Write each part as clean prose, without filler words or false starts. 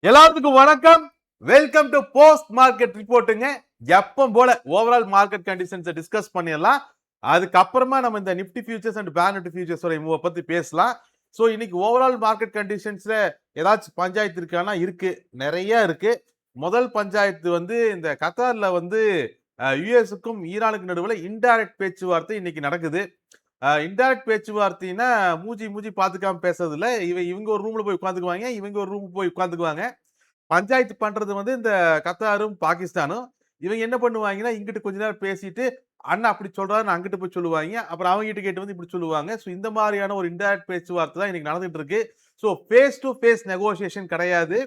எல்லாத்துக்கும் வணக்கம். Welcome to post market ரிப்போர்ட்டுங்க. எப்பவும் போல ஓவரால் மார்க்கெட் கண்டிஷன்ஸை டிஸ்கஸ் பண்ணிடலாம். அதுக்கப்புறமா நம்ம இந்த Nifty futures and bank Nifty ஃபியூச்சர்ஸோட மூவ பத்தி பேசலாம். ஸோ இன்னைக்கு ஓவரால் மார்க்கெட் கண்டிஷன்ஸ்ல ஏதாச்சும் பஞ்சாயத்து இருக்கானா? இருக்கு, நிறைய இருக்கு. முதல் பஞ்சாயத்து வந்து இந்த கத்தார்ல வந்து யுஎஸ்க்கும் ஈரானுக்கு நடுவில் இன்டைரக்ட் பேச்சுவார்த்தை இன்னைக்கு நடக்குது. இன்டைரக்ட் பேச்சுவார்த்தைன்னா மூஞ்சி மூஞ்சி பாத்துக்காம பேசுறது இல்ல. இவங்க ஒரு ரூம்ல போய் உட்காந்துக்குவாங்க, இவங்க ஒரு ரூம் போய் உட்காந்துக்குவாங்க. பஞ்சாயத்து பண்றது வந்து இந்த கத்தாரும் பாகிஸ்தானும். இவங்க என்ன பண்ணுவாங்கன்னா, இங்கிட்டு கொஞ்ச நேரம் பேசிட்டு அண்ணன் அப்படி சொல்றாருன்னு அங்கிட்டு போய் சொல்லுவாங்க. அப்புறம் அவங்க கிட்ட கேட்டு வந்து இப்படி சொல்லுவாங்க. ஸோ இந்த மாதிரியான ஒரு இன்டைரக்ட் பேச்சுவார்த்தை தான் இன்னைக்கு நடந்துட்டு இருக்கு. So face to face negotiation கிடையாது.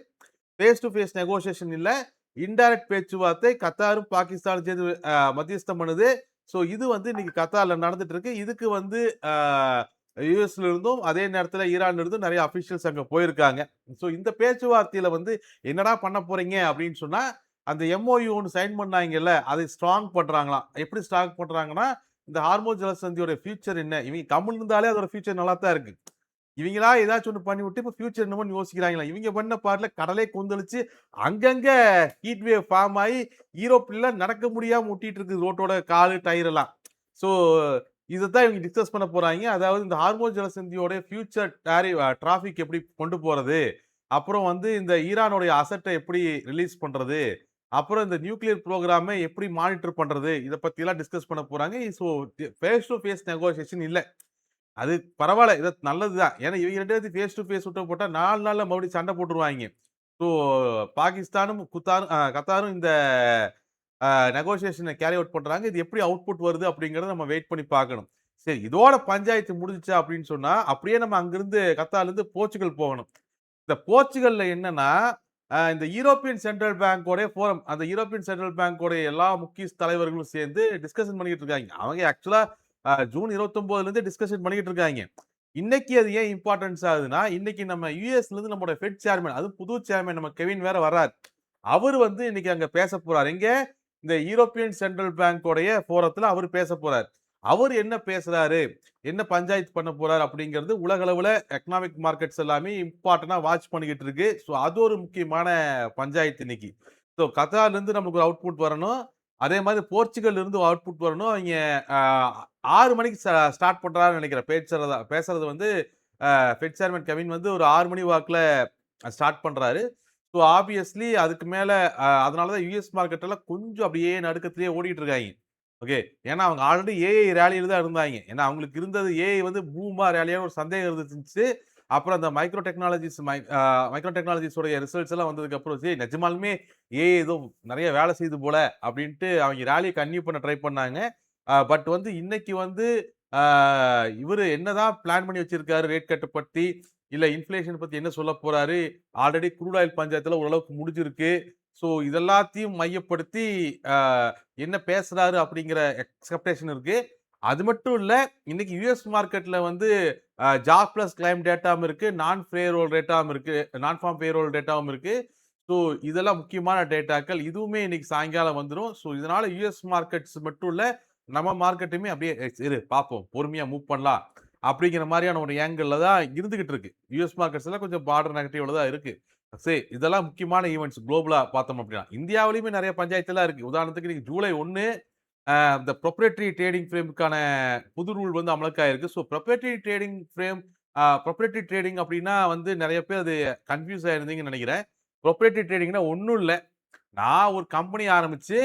ஃபேஸ் டு ஃபேஸ் நெகோசியேஷன் இல்ல. இன்டைரக்ட் பேச்சுவார்த்தை கத்தாரும் பாகிஸ்தானும் சேர்ந்து மத்தியஸ்தம் பண்ணுது. ஸோ இது வந்து இன்னைக்கு கத்தார்ல நடந்துட்டு இருக்கு. இதுக்கு வந்து யுஎஸ்ல இருந்தும் அதே நேரத்தில் ஈரான்ல இருந்தும் நிறைய அபிஷியல்ஸ் அங்க போயிருக்காங்க. ஸோ இந்த பேச்சுவார்த்தையில வந்து என்னடா பண்ண போறீங்க அப்படின்னு சொன்னா, அந்த எம்ஓயு ஒன்று சைன் பண்ணாங்கல்ல, அதை ஸ்ட்ராங் பண்றாங்களாம். எப்படி ஸ்ட்ராங் பண்றாங்கன்னா, இந்த ஹார்மோன் ஜலசந்தியோட ஃபியூச்சர் என்ன, இவங்க கம்முன்னு இருந்தாலே அதோட ஃபியூச்சர் நல்லா தான் இருக்கு. இவங்களா ஏதாச்சும் ஒன்று பண்ணி விட்டு இப்போ ஃபியூச்சர் என்னமோ யோசிக்கிறாங்களா? இவங்க பண்ண பாட்டுல கடலே கொந்தளிச்சு அங்கங்க ஹீட் வேவ் ஃபார்ம் ஆகி யூரோப்ல நடக்க முடியாம முட்டிட்டு இருக்கு ரோட்டோட காலு டயர் எல்லாம். ஸோ இதைத்தான் இவங்க டிஸ்கஸ் பண்ண போறாங்க. அதாவது இந்த ஹார்மோன் ஜலசந்தியோட ஃபியூச்சர் டிராஃபிக் எப்படி கொண்டு போறது, அப்புறம் வந்து இந்த ஈரானுடைய அசட்டை எப்படி ரிலீஸ் பண்றது, அப்புறம் இந்த நியூக்ளியர் ப்ரோக்ராமை எப்படி மானிட்டர் பண்றது, இதை பத்தி எல்லாம் டிஸ்கஸ் பண்ண போறாங்க. So face to face negotiation இல்லை, அது பரவாயில்ல, இது நல்லதுதான். ஏன்னா இவங்க ரெண்டு பேரும் ஃபேஸ் டு ஃபேஸ் விட்ட போட்டா 4 நாள்ல மறுபடியும் சண்டை போட்டுருவாங்க. ஸோ பாகிஸ்தானும் கத்தாரும் இந்த நெகோசியேஷனை கேரி அவுட் பண்றாங்க. இது எப்படி அவுட்புட் வருது அப்படிங்கறத நம்ம வெயிட் பண்ணி பார்க்கணும். சரி, இதோட பஞ்சாயத்து முடிஞ்சுச்சா அப்படின்னு சொன்னா, அப்படியே நம்ம அங்கிருந்து கத்தார்ல இருந்து போர்ச்சுகல் போகணும். இந்த போர்ச்சுகல்ல என்னன்னா, இந்த யூரோப்பியன் சென்ட்ரல் பேங்கோட ஃபோரம், அந்த யூரோப்பியன் சென்ட்ரல் பேங்கோட எல்லா முக்கிய தலைவர்களும் சேர்ந்து டிஸ்கஷன் பண்ணிட்டு இருக்காங்க. அவங்க ஆக்சுவலா ஜூன் 29ல இருந்து டிஸ்கஷன் பண்ணிட்டு இருக்காங்க. இன்னைக்கு அது ஏன் இம்பார்ட்டன்ஸ் ஆகுதுன்னா, இன்னைக்கு நம்ம யுஎஸ்ல இருந்து நம்மளோட ஃபெட் சேர்மன், அது புது சேர்மன் நம்ம கெவின் வேற வர்றாரு. அவர் வந்து இன்னைக்கு அங்க பேச போறாரு. எங்க? இந்த யூரோப்பியன் சென்ட்ரல் பேங்கோடைய ஃபோரத்துல அவர் பேச போறாரு. அவர் என்ன பேசுறாரு, என்ன பஞ்சாயத்து பண்ண போறாரு அப்படிங்கிறது உலக அளவுல எக்கனாமிக் மார்க்கெட்ஸ் எல்லாமே இம்பார்ட்டன்டா வாட்ச் பண்ணிக்கிட்டு இருக்கு. ஸோ அது ஒரு முக்கியமான பஞ்சாயத்து இன்னைக்கு. ஸோ கத்தார்ல இருந்து நமக்கு ஒரு அவுட்புட் வரணும். அதே மாதிரி போர்ச்சுகல்ல இருந்து அவுட்புட் வரணும். அவங்க 6 மணிக்கு ஸ்டார்ட் பண்றாருன்னு நினைக்கிறேன். பேசுறது வந்து ஃபெட் சேர்மன் கெவின் வந்து ஒரு 6 மணி வாக்குல ஸ்டார்ட் பண்றாரு. ஸோ ஆப்வியஸ்லி அதுக்கு மேல அதனால தான் யுஎஸ் மார்க்கெட் எல்லாம் கொஞ்சம் அப்படியே நடுக்கத்திலேயே ஓடிட்டு இருக்காங்க. ஓகே, ஏன்னா அவங்க ஆல்ரெடி ஏஐ ரேலியில தான் இருந்தாங்க. ஏன்னா அவங்களுக்கு இருந்தது ஏஐ வந்து பூமா ரேலியான ஒரு சந்தேகம் இருந்துச்சு. அப்புறம் அந்த மைக்ரோ டெக்னாலஜிஸோடைய ரிசல்ட்ஸ் எல்லாம் வந்ததுக்கு அப்புறம் சரி நிஜமாலுமே ஏஐ ஏதோ நிறைய வேலை செய்து போல அப்படின்ட்டு அவங்க ரேலியை கன்டினியூ பண்ண ட்ரை பண்ணாங்க. பட் வந்து இன்னைக்கு வந்து இவரு என்னதான் பிளான் பண்ணி வச்சிருக்காரு ரேட் கட் பத்தி, இல்ல இன்ஃபிளேஷன் பத்தி என்ன சொல்ல போறாரு, ஆல்ரெடி க்ரூட் ஆயில் பஞ்சாயத்துல ஓரளவுக்கு முடிஞ்சிருக்கு. ஸோ இதெல்லாத்தையும் மையப்படுத்தி என்ன பேசுறாரு அப்படிங்கிற எக்ஸ்பெக்டேஷன் இருக்கு. அது மட்டும் இல்ல, இன்னைக்கு யுஎஸ் மார்க்கெட்ல வந்து ஜாப் பிளஸ் கிளைம் டேட்டாவும் இருக்கு, நான் பேரோல் டேட்டாவும் இருக்கு, நான் ஃபார்ம் பேரோல் டேட்டாவும் இருக்கு. ஸோ இதெல்லாம் முக்கியமான டேட்டாக்கள். இதுவுமே இன்னைக்கு சாயங்காலம் வந்துடும். ஸோ இதனால யுஎஸ் மார்க்கெட்ஸ் மட்டும் இல்ல, நம்ம மார்க்கெட்டுமே அப்படியே இரு பார்ப்போம், பொறுமையா மூவ் பண்ணலாம் அப்படிங்கிற மாதிரியான ஒரு ஏங்கிள் தான் இருந்துகிட்டு இருக்கு. யுஎஸ் மார்க்கெட்ஸ் எல்லாம் கொஞ்சம் பார்டர் நெகட்டிவ்ல தான் இருக்கு. சரி, இதெல்லாம் முக்கியமான ஈவெண்ட்ஸ் குளோபலா பார்த்தோம் அப்படின்னா. இந்தியாவிலுமே நிறைய பஞ்சாயத்து எல்லாம் இருக்கு. உதாரணத்துக்கு இன்னைக்கு ஜூலை 1 இந்த ப்ரொப்ரேட்டரி ட்ரேடிங் ஃப்ரேமுக்கான புது ரூல் வந்து அமலுக்காயிருக்கு. So proprietary trading frame, proprietary trading அப்படின்னா வந்து நிறைய பேர் அது கன்ஃபியூஸ் ஆயிருந்தீங்கன்னு நினைக்கிறேன். ப்ரொப்ரேட்டரி ட்ரேடிங்னா ஒன்றும் இல்லை, நான் ஒரு கம்பெனி ஆரம்பிச்சு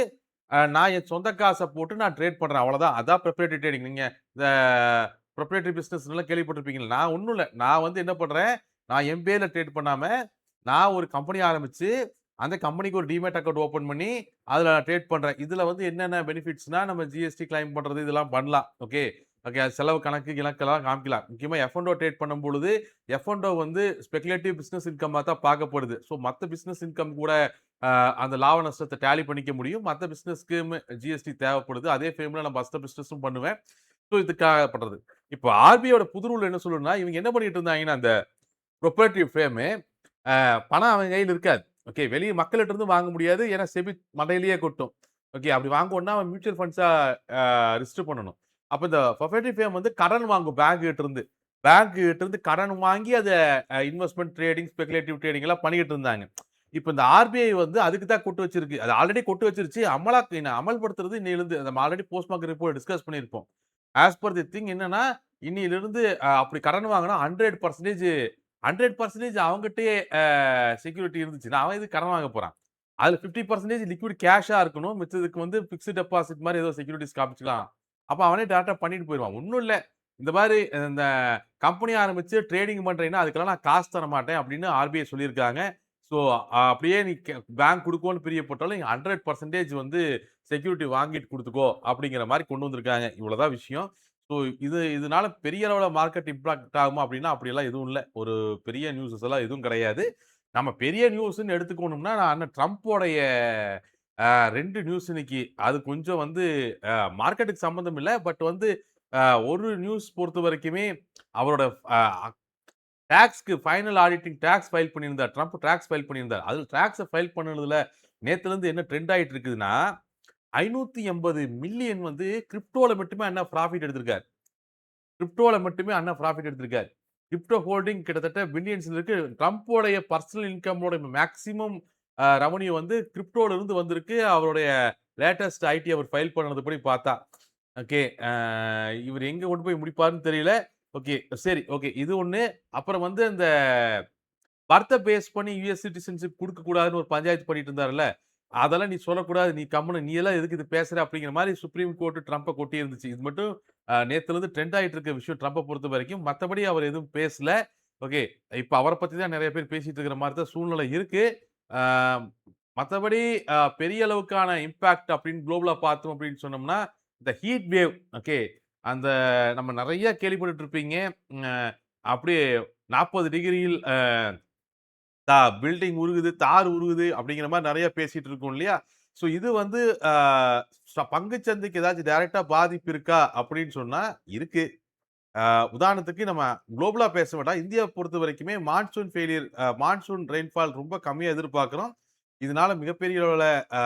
நான் என் சொந்த காசை போட்டு நான் ட்ரேட் பண்றேன், அவ்வளவுதான். அதான் ப்ரொப்ரேட்டரி ட்ரேடிங். நீங்க இந்த ப்ரொப்ரேட்டரி பிசினஸ் எல்லாம் கேள்விப்பட்டிருப்பீங்களா? நான் ஒன்றும் இல்லை, நான் வந்து என்ன பண்றேன், நான் என் பேர்ல ட்ரேட் பண்ணாம நான் ஒரு கம்பெனி ஆரம்பிச்சு அந்த கம்பெனிக்கு ஒரு டிமேட் அக்கௌண்ட் ஓபன் பண்ணி அதுல நான் ட்ரேட் பண்றேன். இதுல வந்து என்னென்ன பெனிஃபிட்ஸ்னா, நம்ம ஜிஎஸ்டி கிளைம் பண்றது இதெல்லாம் பண்ணலாம். ஓகே ஓகே, செலவு கணக்கு இலக்கெல்லாம் காமிக்கலாம். முக்கியமா எஃப்என்டோ ட்ரேட் பண்ணும் பொழுது எஃப்என்டோ வந்து ஸ்பெகுலேட்டிவ் பிசினஸ் இன்கம்மா தான் பார்க்கப்படுது. ஸோ மற்ற பிசினஸ் இன்கம் கூட அந்த லாப நஷ்டத்தை டேலி பண்ணிக்க முடியும். மற்ற பிசினஸ்க்கு ஜிஎஸ்டி தேவைப்படுது. அதே ஃபேம்ல நான் மற்ற பிசினஸும் பண்ணுவேன். ஸோ இதுக்காக பண்றது. இப்போ ஆர்பிஐயோட புது ரூல் என்ன சொல்லுன்னா, இவங்க என்ன பண்ணிட்டு இருந்தாங்கன்னா, அந்த ப்ரொப்ரேட்டரி ஃப்ரேமு பணம் அவன் கையில் இருக்காது. ஓகே, வெளியே மக்கள்கிட்ட இருந்து வாங்க முடியாது. ஏன்னா செபி மண்டையிலேயே கொட்டும். ஓகே, அப்படி வாங்கணும்னா அவன் மியூச்சுவல் ஃபண்ட்ஸா ரிஜிஸ்டர் பண்ணணும். அப்ப இந்த ப்ரொப்ரேட்டரி ஃப்ரேம் வந்து கடன் வாங்கும் பேங்க் கிட்ட இருந்து. பேங்க் கிட்ட இருந்து கடன் வாங்கி அதை இன்வெஸ்ட்மெண்ட் ட்ரேடிங், ஸ்பெகுலேட்டிவ் ட்ரேடிங் எல்லாம் பண்ணிக்கிட்டு இருந்தாங்க. இப்ப இந்த ஆர்பிஐ வந்து அதுக்கு தான் கொட்டு வச்சிருக்கு. அது ஆல்ரெடி கொட்டு வச்சிருச்சு. அமல்படுத்துறது இன்னையிலிருந்து நம்ம already post market report discuss பண்ணியிருப்போம். ஆஸ் பர் தி திங் என்னன்னா, இன்னையிலிருந்து அப்படி கடன் வாங்குனா 100% அவங்கிட்டயே செக்யூரிட்டி இருந்துச்சுன்னா, அவன் எதுக்கு கடன் வாங்க போறான்? அதுல 50% லிக்விட் கேஷா இருக்கணும். மிச்சதுக்கு வந்து பிக்ஸ்ட் டெபாசிட் மாரி ஏதோ செக்யூரிட்டீஸ் காமிச்சுக்கலாம். அப்ப அவனே டைரக்ட்டா பண்ணிட்டு போயிருவான். ஒண்ணும் இல்ல. இந்த மாரி இந்த கம்பெனி ஆரம்பிச்சு ட்ரேடிங் பண்றீங்கன்னா, அதுக்கெல்லாம் நான் காசு தர மாட்டேன் அப்படின்னு ஆர்பிஐ சொல்லியிருக்காங்க. ஸோ அப்படியே நீ பேங்க் குடுக்கும்னு பிரியப்பட்டாலும் 100% வந்து செக்யூரிட்டி வாங்கிட்டு குடுத்துக்கோ அப்படிங்கிற மாரி கொண்டு வந்திருக்காங்க. இவ்வளவுதான் விஷயம். ஸோ இதனால பெரிய அளவுல மார்க்கெட் இம்பாக்ட் ஆகுமா அப்படின்னா, அப்படியெல்லாம் எதுவும் இல்ல. ஒரு பெரிய நியூஸஸ் எல்லாம் எதுவும் கிடையாது. நம்ம பெரிய நியூஸ்ன்னு எடுத்துக்கணும்னா, அண்ணன் ட்ரம்ப்போடைய 2 நியூஸ் இன்னைக்கு. அது கொஞ்சம் வந்து மார்க்கெட்டுக்கு சம்மந்தம் இல்ல. பட் வந்து அ ஒரு நியூஸ் பொறுத்தவரைக்குமே அவரோட அ டாக்ஸ்க்கு ஃபைனல் ஆடிட்டிங் டாக்ஸ் ஃபைல் பண்ணியிருந்தார். ட்ரம்ப் டாக்ஸ் ஃபைல் பண்ணியிருந்தார். அதுல டாக்ஸ ஃபைல் பண்ணுனதுல நேத்துலருந்து என்ன ட்ரெண்ட் ஆயிட்டு இருக்குதுன்னா, 580 மில்லியன் வந்து கிரிப்டோல மட்டுமே அண்ணா ப்ராஃபிட் எடுத்திருக்காரு. கிரிப்டோல மட்டுமே அண்ணா ப்ராஃபிட் எடுத்திருக்காரு. கிரிப்டோ ஹோல்டிங் கிட்டத்தட்ட பில்லியன்ஸ்ல இருக்கு. ட்ரம்ப்போடைய பர்சனல் இன்கமோட மேக்ஸிமம் ரெவென்யூ வந்து கிரிப்டோல இருந்து வந்திருக்கு. அவருடைய லேட்டஸ்ட் ஐடி அவர் ஃபைல் பண்ணதுபடி பார்த்தா. ஓகே. இவரு எங்க கொண்டு போய் முடிப்பாருன்னு தெரியல. ஓகே. சரி. ஓகே. இது ஒண்ணு. அப்புறம் வந்து அந்த பர்த்த பேஸ் பண்ணி யுஎஸ் சிட்டிசன்ஷிப் குடுக்கக் கூடாதுன்னு ஒரு பஞ்சாயத்து பண்ணிட்டு இருந்தார்ல. அதெல்லாம் நீ சொல்லக்கூடாது. நீ கம்முனு நீ எல்லாம் எதுக்கு இது பேசுற? அப்படிங்கிற மாரி சுப்ரீம் கோர்ட் ட்ரம்ப கொட்டி இருந்துச்சு. இது மட்டும் நேத்துலருந்து ட்ரெண்ட் ஆயிட்டு இருக்க விஷயம் ட்ரம்ப பொறுத்தவரைக்கும். மத்தபடி அவர் எதுவும் பேசல. ஓகே. இப்ப அவர பத்தி தான் நெறைய பேர் பேசிட்டு இருக்கிற மாரி தான் சூழ்நிலை இருக்கு. ஆ மத்தபடி பெரிய அளவுக்கான இம்பாக்ட் அப்படின்னு குளோபலா பார்த்தோம் அப்படின்னு சொன்னோம்னா, இந்த ஹீட் வேவ் ஓகே. அந்த நம்ம நெறைய கேள்விப்பட்டுட்டு இருப்பீங்க. அ அப்படியே 40 டிகிரியில் பில்டிங் உருகுது, தார் உருகுது அப்படிங்கிற மாரி நெறைய பேசிட்டு இருக்கோம் இல்லையா? ஸோ இது வந்து அ பங்குச் சந்தைக்கு ஏதாச்சும் டைரக்ட்டா பாதிப்பு இருக்கா அப்படின்னு சொன்னா இருக்கு. உதாரணத்துக்கு நம்ம குளோபலா பேச வேண்டாம். இந்தியாவ பொறுத்தவரைக்குமே மான்சூன் ஃபெயிலியர் மான்சூன் ரெயின்ஃபால் ரொம்ப கம்மியா எதிர்பார்க்கிறோம். இதனால மிகப்பெரிய அளவுல அ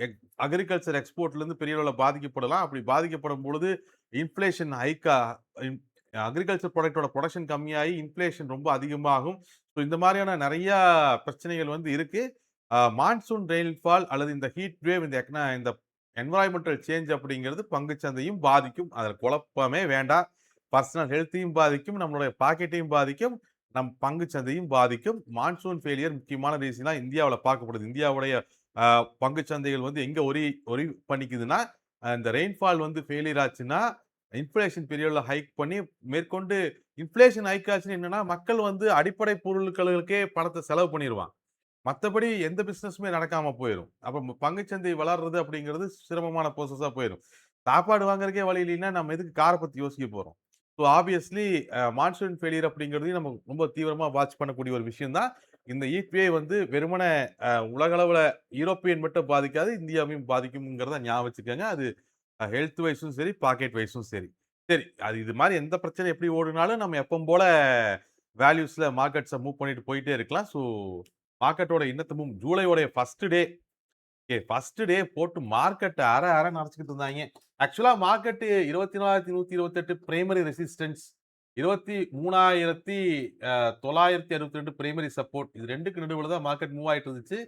எக் அக்ரிகல்ச்சர் எக்ஸ்போர்ட்லருந்து பெரிய அளவுல பாதிக்கப்படலாம். அப்படி பாதிக்கப்படும் பொழுது இன்ஃப்ளேஷன் ஹைக்கா இன் அக்ரிகல்ச்சர் ப்ராடக்ட்டோட புரொடக்ஷன் கம்மியாகி இன்ஃப்ளேஷன் ரொம்ப அதிகமாகும். ஸோ இந்த மாரியான நெறையா பிரச்சனைகள் வந்து இருக்கு. மான்சூன் ரெயின்ஃபால் அல்லது இந்த ஹீட் வேவ் இந்த என்வைரன்மென்டல் சேஞ்ச் அப்படிங்கிறது பங்குச் சந்தையும் பாதிக்கும். அதுல குழப்பமே வேண்டாம். பர்சனல் ஹெல்த்தையும் பாதிக்கும். நம்மளுடைய பாக்கெட்டையும் பாதிக்கும். நம் பங்குச் சந்தையும் பாதிக்கும். மான்சூன் ஃபெயிலியர் முக்கியமான ரீசனா இந்தியாவுல பார்க்கப்படுது. இந்தியாவுடைய அ பங்குச் சந்தைகள் வந்து எங்க ஒரி பண்ணிக்குதுன்னா, இந்த ரெயின்ஃபால் வந்து ஃபெயிலியர் ஆச்சுன்னா, இன்ஃப்ளேஷன் பீரியட்ல ஹைக் பண்ணி மேற்கொண்டு இன்ஃப்ளேஷன் ஹைக் ஆச்சுன்னா என்னன்னா, மக்கள் வந்து அடிப்படை பொருட்களுக்கே பணத்த செலவு பண்ணிருவான். மத்தபடி எந்த பிசினஸுமே நடக்காம போயிரும். அப்ப பங்குச்சந்தை வளர்றது அப்படிங்கிறது சிரமமான ப்ராசஸா போயிரும். சாப்பாடு வாங்குறதுக்கே வழி இல்லைன்னா, நம்ம எதுக்கு கார பத்தி யோசிக்க போறோம்? ஸோ ஆப்வியஸ்லி மான்சூன் ஃபெயிலியர் அப்படிங்கிறதையும் நம்ம ரொம்ப தீவிரமா வாட்ச் பண்ணக்கூடிய ஒரு விஷயம் தான். இந்த ஹீட் வேவ் வந்து வெறுமனே உலக அளவுல யூரோப்பியன் மட்டும் பாதிக்காது, இந்தியாவையும் பாதிக்கும்ங்கிறத ஞாபகம் வச்சுக்கங்க. அது ஹெல்த் வைஸும் சரி, பாக்கெட் வைஸும் சரி. சரி, அது இது மாரி எந்த பிரச்சனை எப்படி ஓடுனாலும் நம்ம எப்பவும் போல வேல்யூஸ்ல மார்க்கெட்ஸ மூவ் பண்ணிட்டு போயிட்டே இருக்கலாம். ஸோ மார்க்கெட்டோட இன்னத்தமும் ஜூலையோடைய ஃபர்ஸ்ட் டே போட்டு மார்க்கெட் அரன்னு அரைச்சுக்கிட்டு இருந்தாய்ங்க. ஆக்சுவலா market 24,128 primary resistance 23,962 primary support இது 2க்கு நடுவுல தான் மார்க்கெட் மூவ் ஆயிட்டு இருந்துச்சு.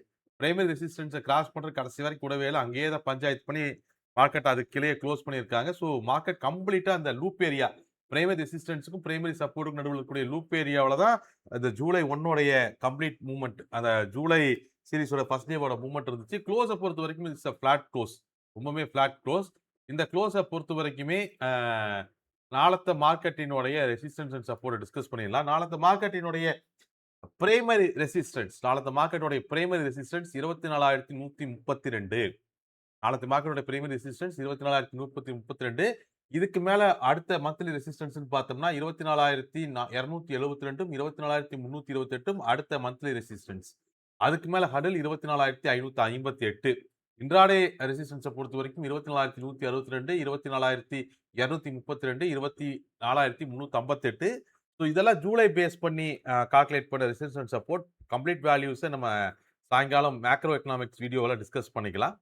பிரைமரி ரெசிஸ்டன்ஸ கிராஸ் பண்ற கடைசி வரைக்கும் விடவே இல்ல. அங்கேயே தான் பஞ்சாயத்து பண்ணி மார்க்கெட் அதுக்கு கீழயே குளோஸ் பண்ணியிருக்காங்க. ஸோ மார்க்கெட் கம்ப்ளீட்டா அந்த லூப் ஏரியா பிரைமரி ரெசிஸ்டன்ஸ்க்கும் பிரைமரி சப்போர்ட்க்கும் நடுவுல இருக்கக்கூடிய லூப் ஏரியாவுல தான் அந்த ஜூலை 1 உடைய கம்ப்ளீட் மூவ்மெண்ட் அந்த ஜூலை சீரிஸோட ஃபர்ஸ்ட் டேவோட மூவ்மெண்ட் இருந்துச்சு. க்ளோஸ பொறுத்தவரைக்கும் இட்ஸ் அ ஃபிளாட் க்ளோஸ். ரொம்பவுமே ஃபிளாட் க்ளோஸ். இந்த க்ளோஸ பொறுத்தவரைக்குமே நாளத்த மார்க்கெட்டினுடைய ரெசிஸ்டன்ஸ் அண்ட் சப்போர்ட்ட டிஸ்கஸ் பண்ணிடலாம். நாளத்த மார்க்கெட்டினுடைய பிரைமரி ரெசிஸ்டன்ஸ் 24,132. நாளத்த மார்க்கெட்டோட பிரைமரி ரெசிஸ்டன்ஸ் 24,132. இதுக்கு மேல அடுத்த மந்த்லி ரெசிஸ்டன்ஸ்ன்னு பார்த்தோம்னா 24,272 24,328 அடுத்த மந்த்லி ரெசிஸ்டன்ஸ். அதுக்கு மேல ஹடல் 24,558. இன்ட்ராடே ரெசிஸ்டன்ஸ பொறுத்தவரைக்கும் 24,162 24,232 24,358. ஸோ இதெல்லாம் ஜூலை பேஸ் பண்ணி கால்குலேட் பண்ண ரெசிஸ்டன்ஸ் சப்போர்ட். கம்ப்ளீட் வேல்யூஸ நம்ம சாயங்காலம் மேக்ரோ எக்கனாமிக்ஸ் வீடியோல டிஸ்கஸ் பண்ணிக்கலாம்.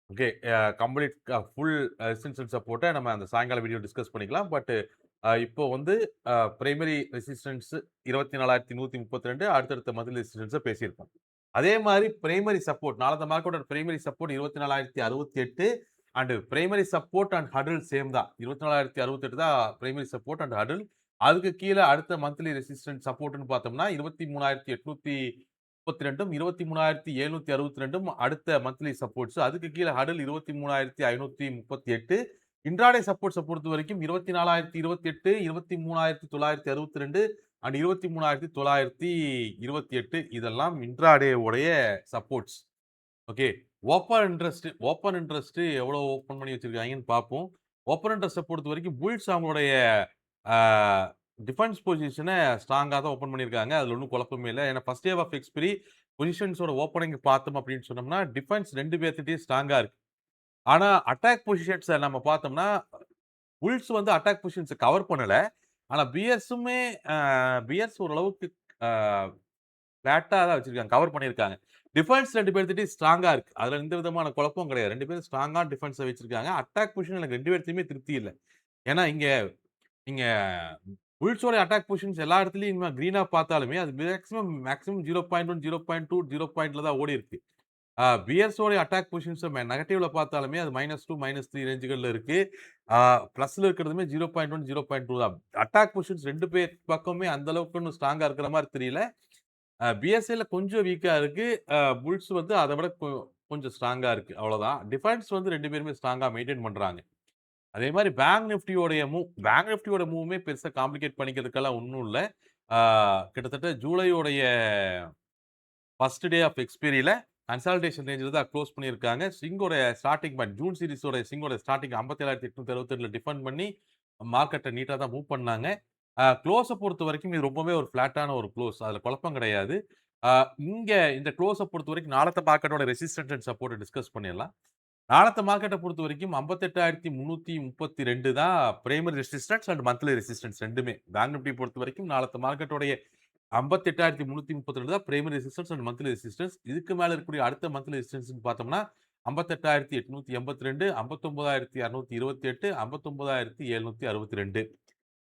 ஓகே. கம்ப்ளீட் ஃபுல் ரெசிஸ்டன்ஸ் சப்போர்ட்ட நம்ம அந்த சாயங்கால வீடியோ டிஸ்கஸ் பண்ணிக்கலாம். பட் இப்போ வந்து பிரைமரி ரெசிஸ்டன்ஸ் 24,132 அடுத்தடுத்த மந்த்லி ரெசிஸ்டன்ஸ பேசியிருக்கோம். அதே மாதிரி பிரைமரி சப்போர்ட் நாளத்த மார்க்கெட்டோட primary support 24,068 and primary support and hurdle same தான். 24,068 தான் பிரைமரி சப்போர்ட் அண்ட் ஹடில். அதுக்கு கீழ அடுத்த மந்த்லி ரெசிஸ்டன்ஸ் சப்போர்ட்ன்னு பார்த்தோம்னா 23,832ம் 23,762ம் அடுத்த மந்த்லி சப்போர்ட்ஸ். அதுக்கு கீழ ஹடில் 23,538. இன்ட்ராடே சப்போர்ட்ஸ பொறுத்தவரைக்கும் 24,028, 23,962 அண்ட் 23,928 இதெல்லாம் இன்ட்ராடே உடைய சப்போர்ட்ஸ். ஓகே. ஓப்பன் இன்ட்ரெஸ்ட் எவ்வளவு ஓப்பன் பண்ணி வச்சிருக்காங்கன்னு பார்ப்போம். ஓப்பன் இன்ட்ரெஸ்ட்ட பொறுத்தவரைக்கும் புல்ஸ் அவங்களுடைய ஆ டிஃபென்ஸ் பொசிஷன ஸ்ட்ராங்கா தான் ஓப்பன் பண்ணியிருக்காங்க. அதுல ஒண்ணும் குழப்பமே இல்ல. ஏன்னா ஃபர்ஸ்ட் டே ஆஃப் எக்ஸ்பைரி பொசிஷன்ஸோட ஓப்பனிங் பார்த்தோம் அப்படின்னு சொன்னோம்னா, டிஃபென்ஸ் 2 பேர்த்துட்டயும் ஸ்ட்ராங்கா இருக்கு. ஆனா அட்டாக் பொசிஷன்ஸ நம்ம பார்த்தோம்னா, புல்ஸ் வந்து அட்டாக் பொசிஷன்ஸ கவர் பண்ணல. ஆனா பியர்ஸ் ஓரளவுக்கு ஆ ஃபிளாட்டா தான் வச்சிருக்காங்க. கவர் பண்ணியிருக்காங்க. டிஃபென்ஸ் 2 பேர்த்துட்டயும் ஸ்ட்ராங்கா இருக்கு. அதுல எந்த விதமான குழப்பமும் கிடையாது. 2 பேரும் ஸ்ட்ராங்கா டிஃபென்ஸ வச்சிருக்காங்க. அட்டாக் பொசிஷன் எனக்கு 2 பேர்த்தையுமே திருப்தி இல்ல. ஏன்னா நீங்க புல்ஸோட அட்டாக் பொசிஷன்ஸ் எல்லா இடத்துலயும் கிரீனா பார்த்தாலுமே அது மேக்ஸிமம் 0.1, 0.2, 0 தான் ஓடி இருக்கு. பியர்ஸோட அட்டாக் பொசிஷன்ஸ் நெகட்டிவ்ல பார்த்தாலுமே அது -2, -3 ரேஞ்சுகள்ல இருக்கு. பிளஸ்ல இருக்கிறதுமே 0.1, 0.2 தான். அட்டாக் பொசிஷன்ஸ் 2 பேர் பக்கமுமே அந்த அளவுக்கு ஒண்ணும் ஸ்ட்ராங்கா இருக்கிற மாரி தெரியல. பிஎஸ்ஏல கொஞ்சம் வீக்கா இருக்கு. புல்ஸ் வந்து அத விட கொஞ்சம் ஸ்ட்ராங்கா இருக்கு. அவ்வளோதான். டிஃபென்ஸ் வந்து 2 பேருமே ஸ்ட்ராங்கா மெயின்டெயின் பண்றாங்க. அதே மாரி பேங்க் நிஃப்டியோட மூவ்மே பெருசா காம்ப்ளிகேட் பண்ணிக்கிறதுக்கெல்லாம் ஒண்ணும் இல்ல. ஆ கிட்டத்தட்ட ஜூலையோடைய ஃபர்ஸ்ட் டே ஆஃப் எக்ஸ்பைரில கன்சாலிடேஷன் ரேஞ்சில தான் க்ளோஸ் பண்ணியிருக்காங்க. ஸ்விங்கோட ஸ்டார்ட்டிங் பாயிண்ட் ஜூன் சீரிஸோட ஸ்விங்கோட ஸ்டார்ட்டிங் 57,862ல டிஃபெண்ட் பண்ணி மார்க்கெட்ட நீட்டா தான் மூவ் பண்ணாங்க. க்ளோஸ பொறுத்தவரைக்கும் இது ரொம்பவே ஒரு ஃபிளாட்டான ஒரு க்ளோஸ். அதுல குழப்பம் கிடையாது. அ இங்க இந்த க்ளோஸ பொறுத்தவரைக்கும் நாளத்த மார்க்கெட்டோட ரெசிஸ்டன்ஸ் அண்ட் சப்போர்ட்ட டிஸ்கஸ் பண்ணிடலாம். நாளத்த மார்க்கெட்ட பொறுத்தவரைக்கும் 58,332 தான் primary resistance and monthly resistance 2மே. பேங்க் நிஃப்டி பொறுத்தவரைக்கும் நாளத்த மார்க்கெட்டோடைய 58,332 தான் primary resistance and monthly resistance. இதுக்கு மேல இருக்கக்கூடிய அடுத்த மந்த்லி ரெசிஸ்டன்ஸ்ன்னு பார்த்தோம்னா 58,882, 59,228, 59,762.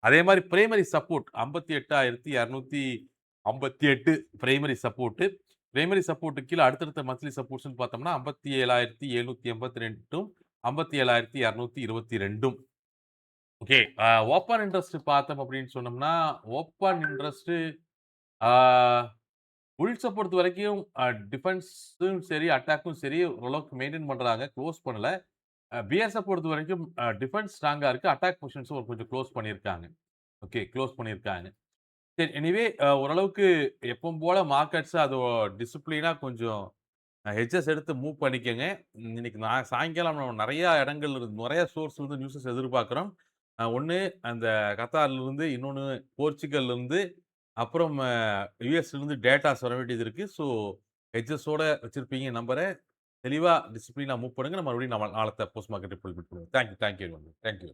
அதே மாரி primary support 58,258 primary support. Primary சப்போர்ட்க்கு கீழ அடுத்தடுத்த மந்த்லி சப்போர்ட்ஸ்ன்னு பார்த்தோம்னா 57,782ம் 57,222ம். ஓகே. ஓப்பன் இன்ட்ரெஸ்ட் பார்த்தோம் அப்படின்னு சொன்னோம்னா, ஓப்பன் இன்ட்ரெஸ்ட் ஆ புல்ஸ பொறுத்தவரைக்கும் டிஃபென்ஸும் சரி, அட்டாக்கும் சரி ஓரளவுக்கு மெயின்டெயின் பண்றாங்க. க்ளோஸ் பண்ணல. பிஎஸ்ஸ பொறுத்தவரைக்கும் டிஃபென்ஸ் ஸ்ட்ராங்கா இருக்கு. அட்டாக் பொசிஷன்ஸும் கொஞ்சம் க்ளோஸ் பண்ணியிருக்காங்க. ஓகே. க்ளோஸ் பண்ணியிருக்காங்க. சரி எனிவே ஓரளவுக்கு எப்பவும் போல மார்க்கெட்ஸ் அது டிசிப்ளினா கொஞ்சம் ஹெட்ஜஸ் எடுத்து மூவ் பண்ணிக்கங்க. இன்னைக்கு சாயங்காலம் நம்ம நெறைய இடங்கள்ல இருந்து நெறைய சோர்ஸ்ல இருந்து நியூஸஸ் எதிர்பார்க்கிறோம். ஒண்ணு அந்த கத்தார்ல இருந்து, இன்னொன்னு போர்ச்சுகல்ல இருந்து, அப்புறம் யுஎஸ்ல இருந்து டேட்டாஸ் வர வேண்டியது இருக்கு. ஸோ ஹெட்ஜஸோட வச்சிருப்பீங்க நம்புறேன். தெளிவா டிசிப்ளினா மூவ் பண்ணுங்க. நம்ம மறுபடியும் நாளத்த போஸ்ட் மார்க்கெட் ரிப்போர்ட் மீட் பண்ணுவோம். Thank you. Thank you.